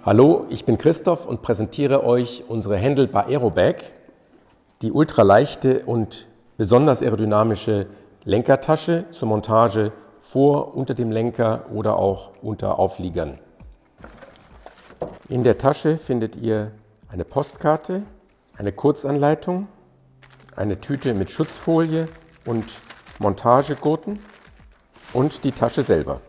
Hallo, ich bin Christoph und präsentiere euch unsere Handlebar Aerobag, die ultraleichte und besonders aerodynamische Lenkertasche zur Montage vor, unter dem Lenker oder auch unter Aufliegern. In der Tasche findet ihr eine Postkarte, eine Kurzanleitung, eine Tüte mit Schutzfolie und Montagegurten und die Tasche selber.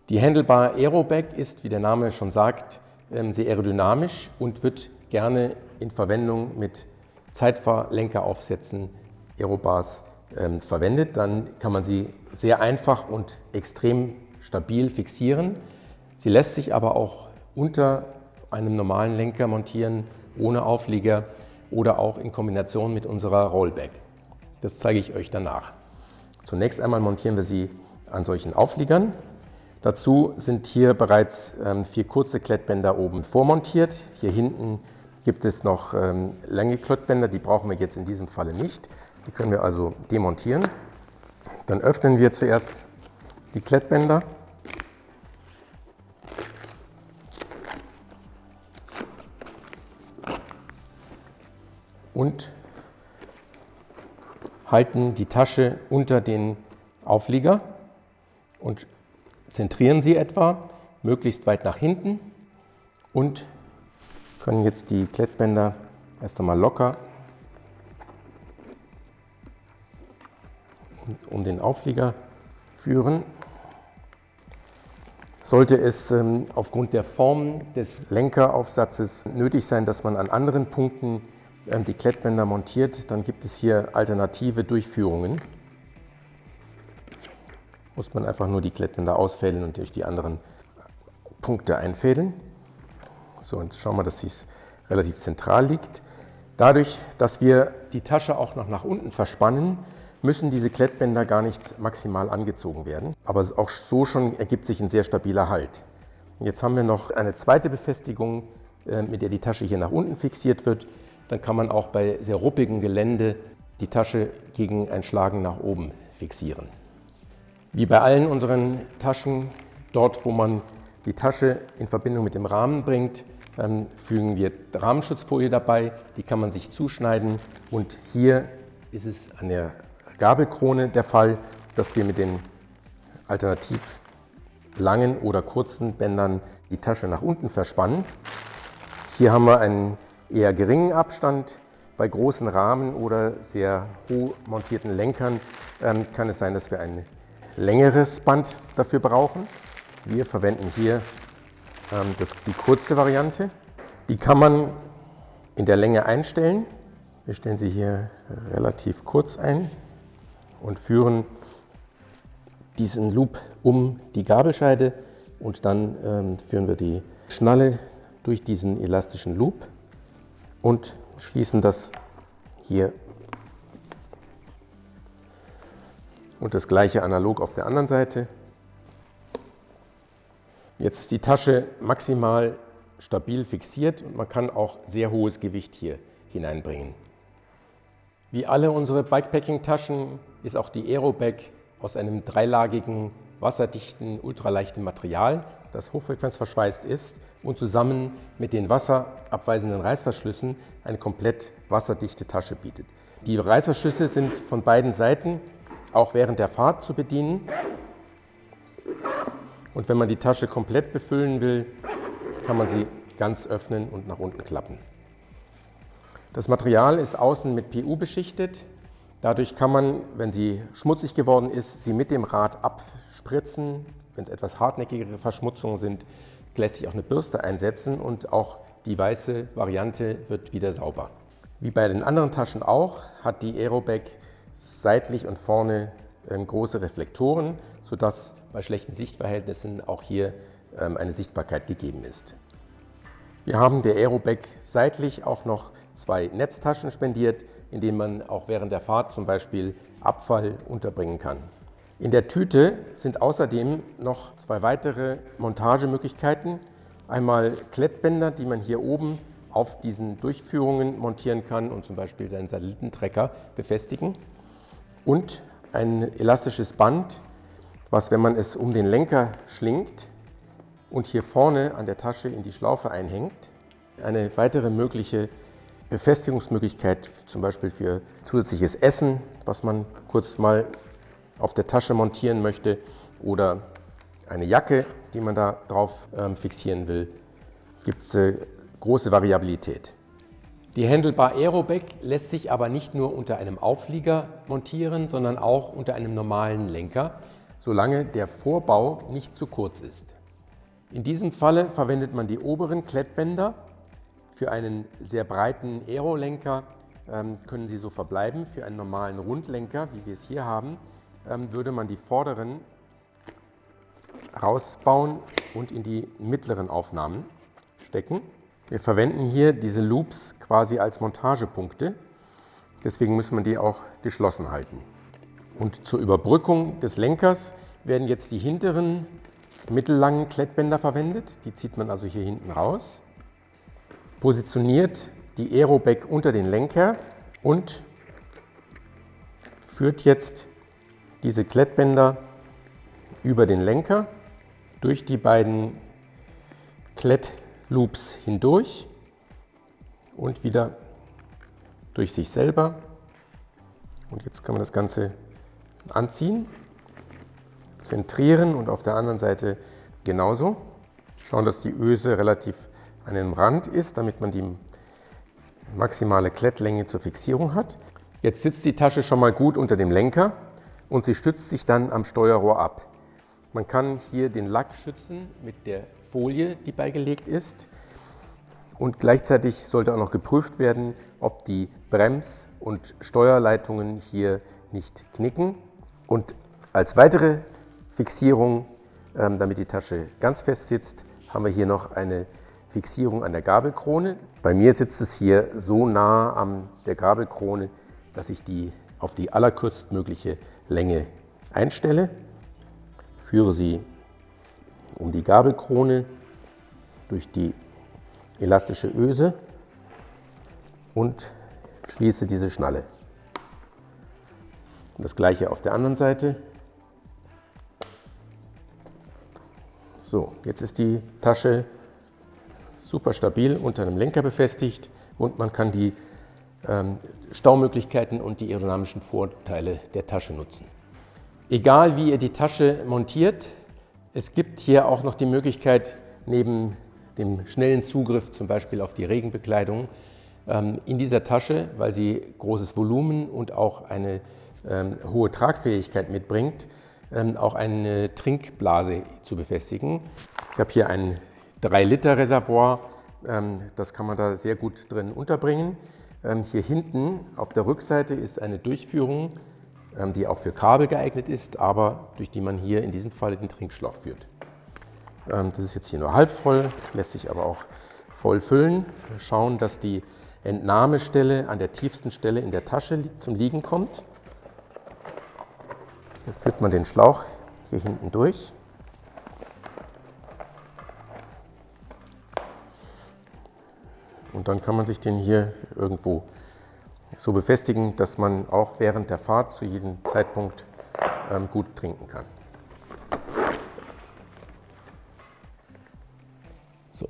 Die Handlebar Aerobag ist, wie der Name schon sagt, sehr aerodynamisch und wird gerne in Verwendung mit Zeitfahrlenkeraufsätzen Aerobars verwendet. Dann kann man sie sehr einfach und extrem stabil fixieren. Sie lässt sich aber auch unter einem normalen Lenker montieren, ohne Auflieger oder auch in Kombination mit unserer Rollbag. Das zeige ich euch danach. Zunächst einmal montieren wir sie an solchen Aufliegern. Dazu sind hier bereits 4 kurze Klettbänder oben vormontiert. Hier hinten gibt es noch lange Klettbänder, die brauchen wir jetzt in diesem Falle nicht. Die können wir also demontieren. Dann öffnen wir zuerst die Klettbänder. Und halten die Tasche unter den Auflieger und zentrieren sie etwa möglichst weit nach hinten und können jetzt die Klettbänder erst einmal locker um den Auflieger führen. Sollte es aufgrund der Form des Lenkeraufsatzes nötig sein, dass man an anderen Punkten die Klettbänder montiert, dann gibt es hier alternative Durchführungen. Muss man einfach nur die Klettbänder ausfädeln und durch die anderen Punkte einfädeln. So, jetzt schauen wir, dass sie relativ zentral liegt. Dadurch, dass wir die Tasche auch noch nach unten verspannen, müssen diese Klettbänder gar nicht maximal angezogen werden. Aber auch so schon ergibt sich ein sehr stabiler Halt. Und jetzt haben wir noch eine zweite Befestigung, mit der die Tasche hier nach unten fixiert wird. Dann kann man auch bei sehr ruppigem Gelände die Tasche gegen ein Schlagen nach oben fixieren. Wie bei allen unseren Taschen, dort wo man die Tasche in Verbindung mit dem Rahmen bringt, fügen wir Rahmenschutzfolie dabei, die kann man sich zuschneiden und hier ist es an der Gabelkrone der Fall, dass wir mit den alternativ langen oder kurzen Bändern die Tasche nach unten verspannen. Hier haben wir einen eher geringen Abstand. Bei großen Rahmen oder sehr hoch montierten Lenkern kann es sein, dass wir ein längeres Band dafür brauchen. Wir verwenden hier die kurze Variante. Die kann man in der Länge einstellen. Wir stellen sie hier relativ kurz ein und führen diesen Loop um die Gabelscheide und dann führen wir die Schnalle durch diesen elastischen Loop und schließen das hier. Und das gleiche analog auf der anderen Seite. Jetzt ist die Tasche maximal stabil fixiert und man kann auch sehr hohes Gewicht hier hineinbringen. Wie alle unsere Bikepacking-Taschen ist auch die Aerobag aus einem dreilagigen, wasserdichten, ultraleichten Material, das hochfrequenzverschweißt ist und zusammen mit den wasserabweisenden Reißverschlüssen eine komplett wasserdichte Tasche bietet. Die Reißverschlüsse sind von beiden Seiten auch während der Fahrt zu bedienen. Und wenn man die Tasche komplett befüllen will, kann man sie ganz öffnen und nach unten klappen. Das Material ist außen mit PU beschichtet. Dadurch kann man, wenn sie schmutzig geworden ist, sie mit dem Rad abspritzen. Wenn es etwas hartnäckigere Verschmutzungen sind, lässt sich auch eine Bürste einsetzen und auch die weiße Variante wird wieder sauber. Wie bei den anderen Taschen auch, hat die Aerobag seitlich und vorne große Reflektoren, sodass bei schlechten Sichtverhältnissen auch hier eine Sichtbarkeit gegeben ist. Wir haben der Aerobag seitlich auch noch 2 Netztaschen spendiert, in denen man auch während der Fahrt zum Beispiel Abfall unterbringen kann. In der Tüte sind außerdem noch 2 weitere Montagemöglichkeiten. Einmal Klettbänder, die man hier oben auf diesen Durchführungen montieren kann und zum Beispiel seinen Satellitentrecker befestigen. Und ein elastisches Band, was, wenn man es um den Lenker schlingt und hier vorne an der Tasche in die Schlaufe einhängt, eine weitere mögliche Befestigungsmöglichkeit, zum Beispiel für zusätzliches Essen, was man kurz mal auf der Tasche montieren möchte, oder eine Jacke, die man da drauf fixieren will, gibt es große Variabilität. Die Handlebar Aerobag lässt sich aber nicht nur unter einem Auflieger montieren, sondern auch unter einem normalen Lenker, solange der Vorbau nicht zu kurz ist. In diesem Falle verwendet man die oberen Klettbänder. Für einen sehr breiten Aerolenker können sie so verbleiben. Für einen normalen Rundlenker, wie wir es hier haben, würde man die vorderen rausbauen und in die mittleren Aufnahmen stecken. Wir verwenden hier diese Loops quasi als Montagepunkte, deswegen muss man die auch geschlossen halten. Und zur Überbrückung des Lenkers werden jetzt die hinteren mittellangen Klettbänder verwendet. Die zieht man also hier hinten raus, positioniert die Aerobag unter den Lenker und führt jetzt diese Klettbänder über den Lenker durch die beiden Klettloops hindurch und wieder durch sich selber. Und jetzt kann man das Ganze anziehen, zentrieren und auf der anderen Seite genauso. Schauen, dass die Öse relativ an dem Rand ist, damit man die maximale Klettlänge zur Fixierung hat. Jetzt sitzt die Tasche schon mal gut unter dem Lenker und sie stützt sich dann am Steuerrohr ab. Man kann hier den Lack schützen mit der Folie, die beigelegt ist. Und gleichzeitig sollte auch noch geprüft werden, ob die Brems- und Steuerleitungen hier nicht knicken. Und als weitere Fixierung, damit die Tasche ganz fest sitzt, haben wir hier noch eine Fixierung an der Gabelkrone. Bei mir sitzt es hier so nah an der Gabelkrone, dass ich die auf die allerkürztmögliche Länge einstelle. Führe sie um die Gabelkrone durch die elastische Öse und schließe diese Schnalle. Und das gleiche auf der anderen Seite. So, jetzt ist die Tasche super stabil unter einem Lenker befestigt und man kann die Staumöglichkeiten und die aerodynamischen Vorteile der Tasche nutzen. Egal wie ihr die Tasche montiert, es gibt hier auch noch die Möglichkeit, neben dem schnellen Zugriff zum Beispiel auf die Regenbekleidung, in dieser Tasche, weil sie großes Volumen und auch eine hohe Tragfähigkeit mitbringt, auch eine Trinkblase zu befestigen. Ich habe hier ein 3-Liter-Reservoir, das kann man da sehr gut drin unterbringen. Hier hinten auf der Rückseite ist eine Durchführung, die auch für Kabel geeignet ist, aber durch die man hier in diesem Fall den Trinkschlauch führt. Das ist jetzt hier nur halb voll, lässt sich aber auch voll füllen. Wir schauen, dass die Entnahmestelle an der tiefsten Stelle in der Tasche zum Liegen kommt. Dann führt man den Schlauch hier hinten durch. Und dann kann man sich den hier irgendwo so befestigen, dass man auch während der Fahrt zu jedem Zeitpunkt gut trinken kann. So.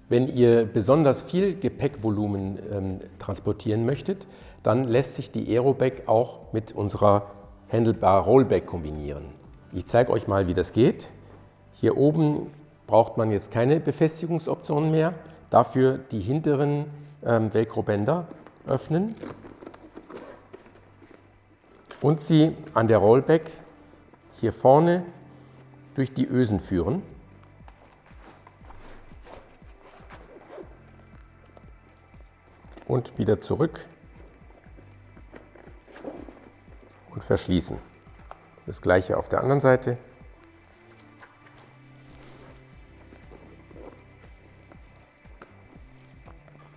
Wenn ihr besonders viel Gepäckvolumen transportieren möchtet, dann lässt sich die Aerobag auch mit unserer Handlebar Rollbag kombinieren. Ich zeige euch mal, wie das geht. Hier oben braucht man jetzt keine Befestigungsoptionen mehr. Dafür die hinteren Velcro-Bänder öffnen und sie an der Rollbag hier vorne durch die Ösen führen. Und wieder zurück und verschließen. Das gleiche auf der anderen Seite.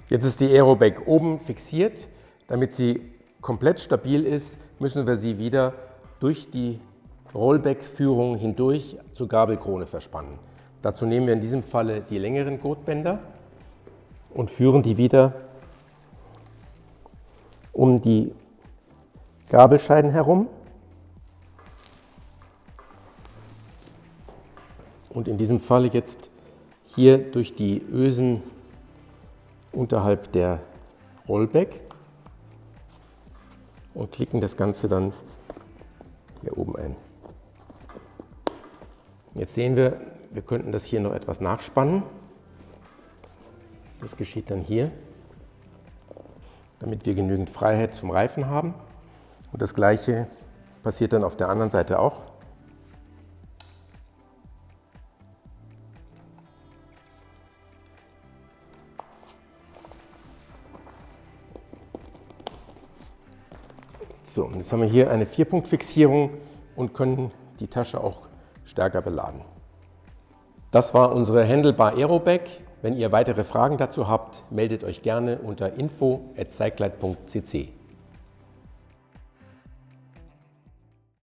Jetzt ist die Aerobag oben fixiert. Damit sie komplett stabil ist, müssen wir sie wieder durch die Rollbag-Führung hindurch zur Gabelkrone verspannen. Dazu nehmen wir in diesem Falle die längeren Gurtbänder und führen die wieder um die Gabelscheiden herum. und in diesem Fall jetzt hier durch die Ösen unterhalb der Rollback und klicken das Ganze dann hier oben ein. Jetzt sehen wir, wir könnten das hier noch etwas nachspannen. Das geschieht dann hier, damit wir genügend Freiheit zum Reifen haben. Und das Gleiche passiert dann auf der anderen Seite auch. So, und jetzt haben wir hier eine 4-Punkt-Fixierung und können die Tasche auch stärker beladen. Das war unsere Handlebar Aerobag. Wenn ihr weitere Fragen dazu habt, meldet euch gerne unter info@cyclite.cc.